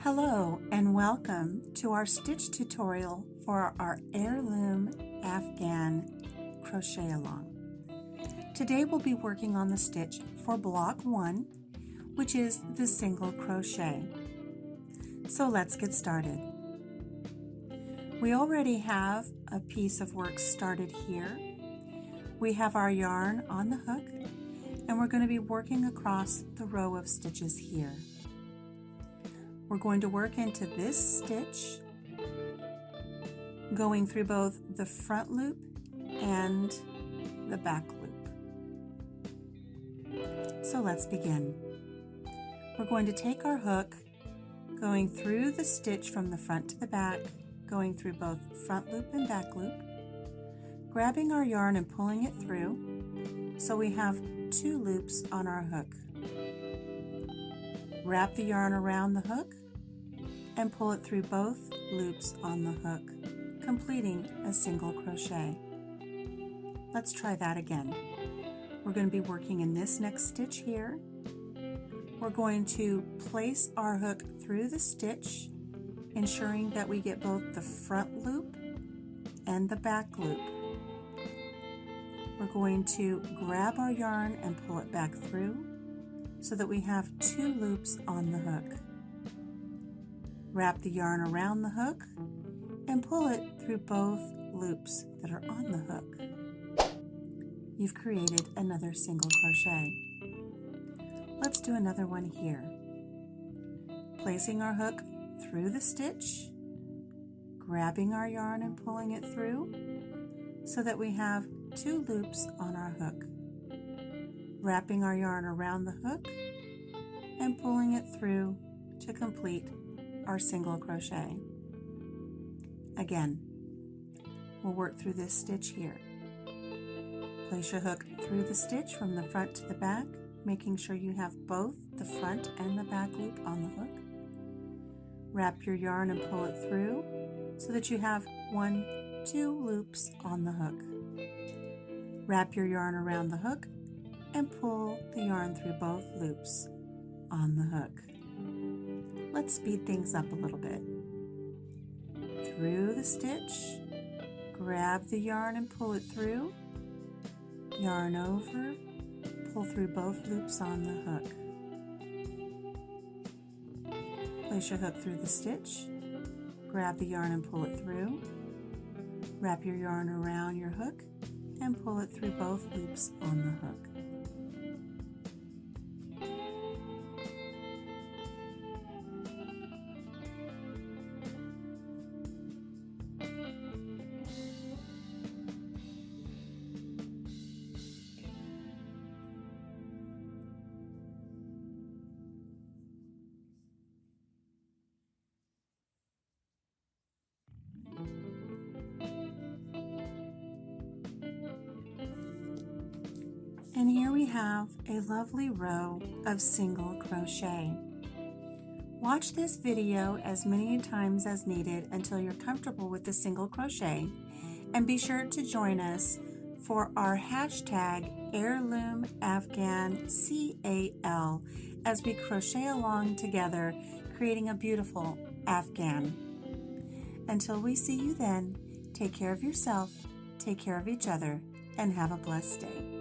Hello and welcome to our stitch tutorial for our heirloom Afghan crochet along. Today we'll be working on the stitch for block 1, which is the single crochet. So let's get started. We already have a piece of work started here. We have our yarn on the hook and we're going to be working across the row of stitches here. We're going to work into this stitch, going through both the front loop and the back loop. So let's begin. We're going to take our hook, going through the stitch from the front to the back, going through both front loop and back loop, grabbing our yarn and pulling it through so we have 2 loops on our hook. Wrap the yarn around the hook and pull it through both loops on the hook, completing a single crochet. Let's try that again. We're going to be working in this next stitch here. We're going to place our hook through the stitch, ensuring that we get both the front loop and the back loop. We're going to grab our yarn and pull it back through so that we have 2 loops on the hook. Wrap the yarn around the hook and pull it through both loops that are on the hook. You've created another single crochet. Let's do another one here. Placing our hook through the stitch, grabbing our yarn and pulling it through so that we have 2 loops on our hook. Wrapping our yarn around the hook and pulling it through to complete our single crochet. Again, we'll work through this stitch here. Place your hook through the stitch from the front to the back, making sure you have both the front and the back loop on the hook. Wrap your yarn and pull it through so that you have 2 loops on the hook. Wrap your yarn around the hook and pull the yarn through both loops on the hook. Let's speed things up a little bit. Through the stitch, grab the yarn and pull it through, yarn over, pull through both loops on the hook. Place your hook through the stitch, grab the yarn and pull it through, wrap your yarn around your hook and pull it through both loops on the hook. And here we have a lovely row of single crochet. Watch this video as many times as needed until you're comfortable with the single crochet, and be sure to join us for our hashtag heirloom Afghan CAL as we crochet along together, creating a beautiful Afghan. Until we see you then, take care of yourself, take care of each other, and have a blessed day.